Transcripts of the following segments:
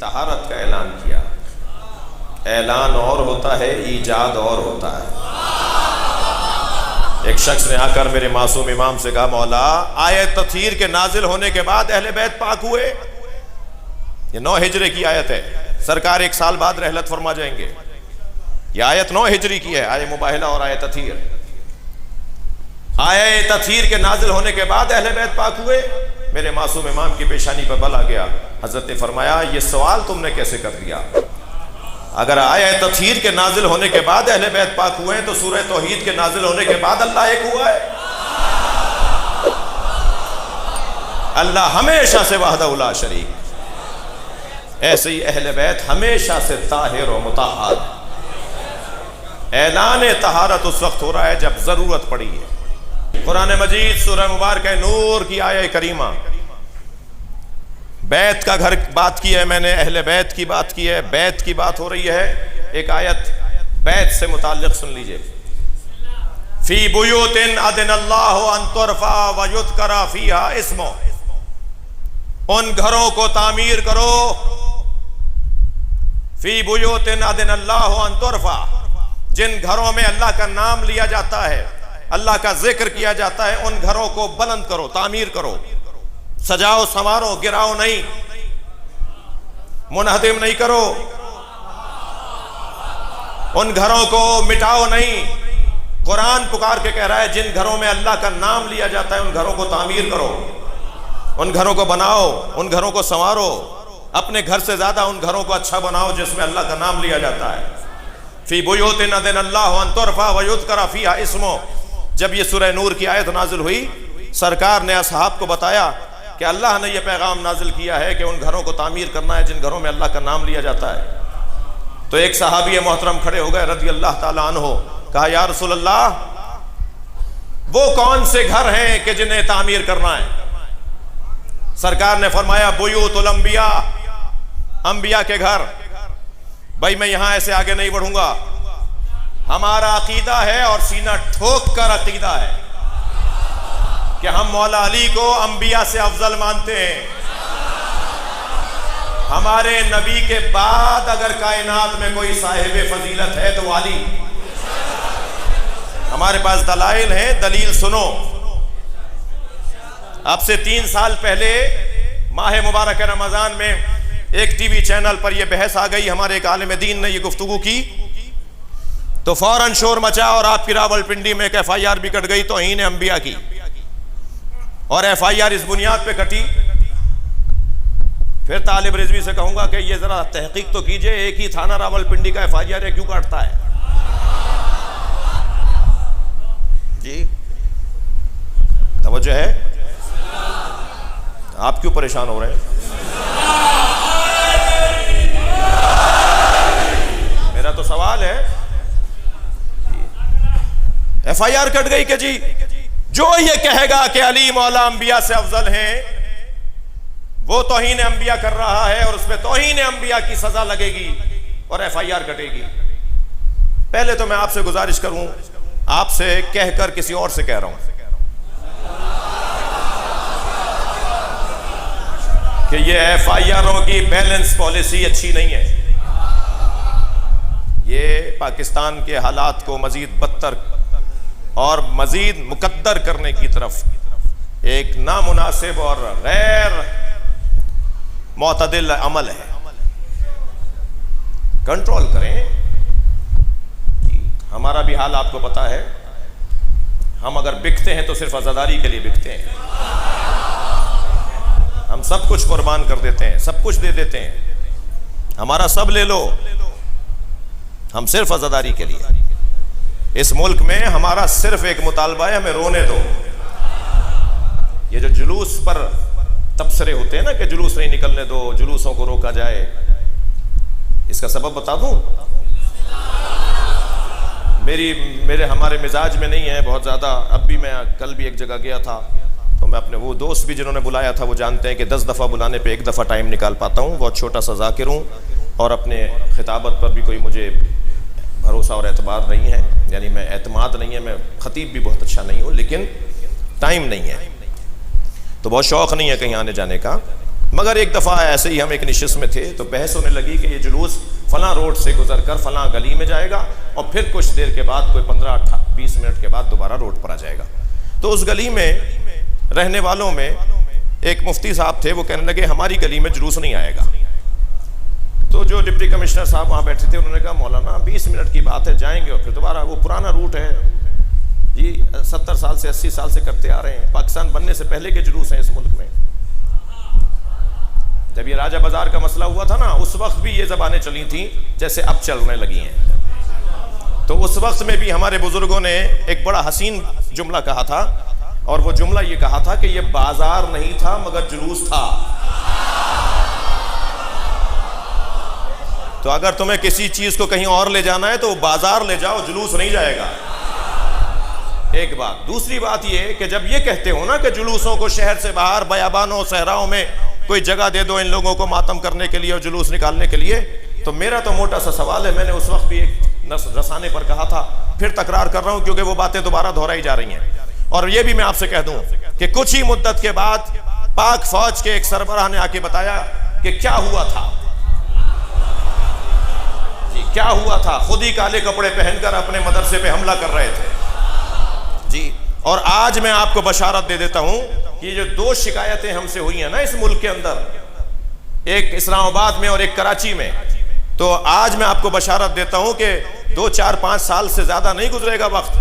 तहारत का ऐलान किया। ऐलान और होता है, ईजाद और होता है। एक शख्स ने आकर मेरे मासूम इमाम से कहा, मौला आयत तथहीर के नाजिल होने के बाद अहले बैत पाक हुए। ये 9 हिजरे की आयत है, सरकार 1 साल बाद रहलत फरमा जाएंगे। ये आयत 9 हिजरी की है, आय मुबाहिला और आयत तथहीर। आयत तथहीर के नाजिल होने के बाद अहले बैत पाक हुए। मेरे मासूम इमाम की पेशानी पर बल आ गया। हजरत ने फरमाया, ये सवाल तुमने कैसे कर दिया? अगर आयत तथहीर के नाजिल होने के बाद अहले बैत पाक हुए हैं तो सूरह तौहीद के नाजिल होने के बाद अल्लाह एक हुआ है। अल्लाह हमेशा से वहदहु ला शरीक, ऐसे ही अहले बैत हमेशा से ताहिर और मुताहर। ऐलान तहारत उस वक्त हो रहा है जब जरूरत पड़ी है। कुरान मजीद सूरह मुबारक नूर की आयत करीमा, बैत का घर बात की है मैंने, अहले बैत की बात की है, बैत की बात हो रही है। एक आयत बैत से मुताल्लिक सुन लीजिए। फी बुयूतिन अदनल्लाहु अन तुरफा व युज़करा फीहा इस्मो, उन घरों को तामीर करो। फी बुयूतिन अदनल्लाहु अन तुरफा, जिन घरों में अल्लाह का नाम लिया जाता है, अल्लाह का जिक्र किया जाता है, उन घरों को बुलंद करो, तामीर करो, सजाओ संवारो, गिराओ नहीं, मुनहदिम नहीं करो, उन घरों को मिटाओ नहीं। कुरान पुकार के कह रहा है जिन घरों में अल्लाह का नाम लिया जाता है उन घरों को तामीर करो, उन घरों को बनाओ, उन घरों को संवारो। अपने घर से ज्यादा उन घरों को अच्छा बनाओ जिसमें अल्लाह का नाम लिया जाता है। फी बुयूतिन अदनल्लाहु अन तुरफा व युज़करा फीहा इस्मो, जब ये सूरह नूर की आयत नाजिल हुई, सरकार ने असहाब को बताया कि अल्लाह ने यह पैगाम नाजिल किया है कि उन घरों को तामीर करना है जिन घरों में अल्लाह का नाम लिया जाता है। तो एक सहाबी मोहतरम खड़े हो गए रज़ी अल्लाह ताला अन्हो, कहा, या रसूल अल्लाह, वो कौन से घर हैं कि जिन्हें तामीर करना है? सरकार ने फरमाया, बुयूतुल अंबिया, अंबिया के घर। भाई मैं यहां ऐसे आगे नहीं बढ़ूंगा, हमारा अकीदा है और सीना ठोक कर अकीदा है कि हम मौला अली को अंबिया से अफजल मानते हैं। हमारे नबी के बाद अगर कायनात में कोई साहिब फजीलत है तो अली। हमारे पास दलाइल हैं, दलील सुनो। अब से 3 साल पहले माह मुबारक रमजान में एक टीवी चैनल पर यह बहस आ गई, हमारे एक आलिम दीन ने यह गुफ्तगू की तो फौरन शोर मचा और आपकी रावलपिंडी में एक FIR भी कट गई तौहीन अंबिया की। और FIR इस बुनियाद पे कटी, फिर तालिब रिजवी से कहूंगा कि ये जरा तहकीक तो कीजिए, एक ही थाना रावलपिंडी का FIR क्यों काटता है जी? तवज्जो है? आप क्यों परेशान हो रहे हैं? मेरा तो सवाल है। FIR कट गई कि जी जो ये कहेगा कि अली मौला अंबिया से अफजल हैं वो तौहीन अंबिया कर रहा है और उसमें तौहीन अंबिया की सजा लगेगी और FIR कटेगी। पहले तो मैं आपसे गुजारिश करूं, आपसे कहकर किसी और से कह रहा हूं कि ये FIRों की बैलेंस पॉलिसी अच्छी नहीं है। ये पाकिस्तान के हालात को मजीद बदतर और मजीद मुकद्दर करने की तरफ एक नामुनासिब और गैर मोतदिल अमल है। कंट्रोल करें। हमारा भी हाल आपको पता है, हम अगर बिकते हैं तो सिर्फ आज़ादारी के लिए बिकते हैं। हम सब कुछ कुर्बान कर देते हैं, सब कुछ दे देते हैं, हमारा सब ले लो, हम सिर्फ आज़ादारी के लिए। इस मुल्क में हमारा सिर्फ एक मुतालबा है, हमें रोने दो। ये जो जुलूस पर तबसरे होते हैं ना कि जुलूस नहीं निकलने दो, जुलूसों को रोका जाए, इसका सबब बता दूं? मेरे हमारे मिजाज में नहीं है बहुत ज़्यादा। अब भी मैं कल भी एक जगह गया था तो मैं अपने वो दोस्त भी जिन्होंने बुलाया था वो जानते हैं कि 10 दफ़ा बुलाने पे 1 दफ़ा टाइम निकाल पाता हूँ। बहुत छोटा सा ज़ाकिर हूँ और अपने खिताबत पर भी कोई मुझे भरोसा और एतबार नहीं है, यानी मैं एतमाद नहीं है, मैं ख़तीब भी बहुत अच्छा नहीं हूँ, लेकिन टाइम नहीं है तो बहुत शौक़ नहीं है कहीं आने जाने का। मगर एक दफ़ा ऐसे ही हम एक निशिस्त में थे तो बहस होने लगी कि ये जुलूस फ़लाँ रोड से गुजर कर फ़लाँ गली में जाएगा और फिर कुछ देर के बाद कोई 15-20 मिनट के बाद दोबारा रोड पर आ जाएगा। तो उस गली में रहने वालों में एक मुफ्ती साहब थे, वो कहने लगे हमारी गली में जुलूस नहीं आएगा। तो जो डिप्टी कमिश्नर साहब वहाँ बैठे थे उन्होंने कहा मौलाना 20 मिनट की बात है, जाएंगे और फिर दोबारा, वो पुराना रूट है जी, 70 साल से 80 साल से करते आ रहे हैं, पाकिस्तान बनने से पहले के जुलूस हैं इस मुल्क में। जब ये राजा बाजार का मसला हुआ था ना, उस वक्त भी ये ज़बानें चली थी जैसे अब चलने लगी हैं। तो उस वक्त में भी हमारे बुजुर्गों ने एक बड़ा हसीन जुमला कहा था, और वो जुमला ये कहा था कि ये बाजार नहीं था मगर जुलूस था। तो अगर तुम्हें किसी चीज को कहीं और ले जाना है तो बाजार ले जाओ, जुलूस नहीं जाएगा। एक बात। दूसरी बात ये कि जब ये कहते हो ना कि जुलूसों को शहर से बाहर बयाबानों सहराओं में कोई जगह दे दो इन लोगों को मातम करने के लिए और जुलूस निकालने के लिए, तो मेरा तो मोटा सा सवाल है, मैंने उस वक्त भी एक रसाने पर कहा था, फिर तकरार कर रहा हूं क्योंकि वो बातें दोबारा दोहराई जा रही हैं। और ये भी मैं आपसे कह दूं कि कुछ ही मुद्दत के बाद पाक फौज के एक सरबराह ने आके बताया कि क्या हुआ था जी, क्या हुआ था। खुद ही काले कपड़े पहनकर अपने मदरसे पे हमला कर रहे थे जी। और आज मैं आपको बशारत दे देता हूं कि ये जो 2 शिकायतें हमसे हुई हैं ना इस मुल्क के अंदर, एक इस्लामाबाद में और एक कराची में, तो आज मैं आपको बशारत देता हूं कि 2, 4, 5 साल से ज्यादा नहीं गुजरेगा वक्त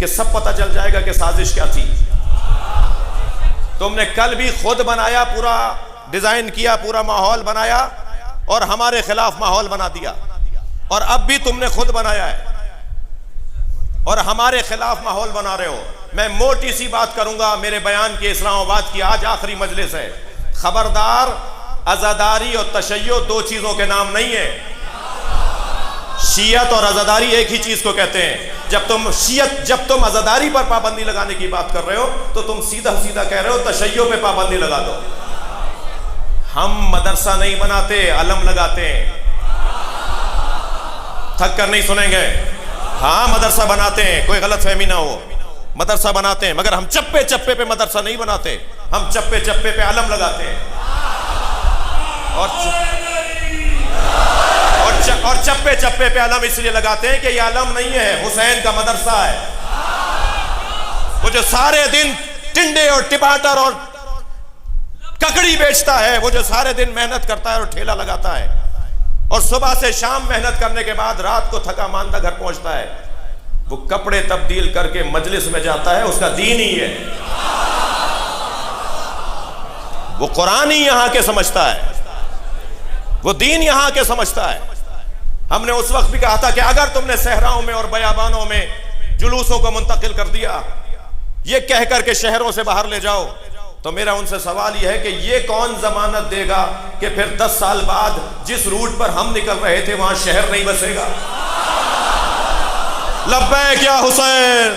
कि सब पता चल जाएगा कि साजिश क्या थी। तुमने कल भी खुद बनाया, पूरा डिजाइन किया, पूरा माहौल बनाया और हमारे खिलाफ माहौल बना दिया, और अब भी तुमने खुद बनाया है और हमारे खिलाफ माहौल बना रहे हो। मैं मोटी सी बात करूंगा मेरे बयान की, इस्लामाबाद की आज आखिरी मजलिस है। खबरदार, अज़ादारी और तशय्यो 2 चीजों के नाम नहीं है। शियत और अज़ादारी एक ही चीज को कहते हैं। जब तुम अज़ादारी पर पाबंदी लगाने की बात कर रहे हो तो तुम सीधा सीधा कह रहे हो तशय्यो पे पाबंदी लगा दो। हम मदरसा नहीं बनाते, अलम लगाते हैं। थक कर नहीं सुनेंगे। हाँ, मदरसा बनाते हैं, कोई गलत फहमी ना हो, मदरसा बनाते हैं, मगर हम चप्पे चप्पे पे मदरसा नहीं बनाते, हम चप्पे चप्पे पे अलम लगाते हैं। और चप्पे चप्पे पे अलम इसलिए लगाते हैं कि ये अलम नहीं है, हुसैन का मदरसा है। वो जो सारे दिन टिंडे और टमाटर और ककड़ी बेचता है, वो जो सारे दिन मेहनत करता है और ठेला लगाता है और सुबह से शाम मेहनत करने के बाद रात को थका मांदा घर पहुंचता है, वो कपड़े तब्दील करके मजलिस में जाता है, उसका दीन ही है, वो कुरान ही यहां के समझता है, वो दीन यहां के समझता है। हमने उस वक्त भी कहा था कि अगर तुमने सहराओं में और बयाबानों में जुलूसों को मुंतकिल कर दिया, ये कहकर के शहरों से बाहर ले जाओ, तो मेरा उनसे सवाल यह है कि ये कौन जमानत देगा कि फिर 10 साल बाद जिस रूट पर हम निकल रहे थे वहां शहर नहीं बसेगा। लब्बैक या हुसैन।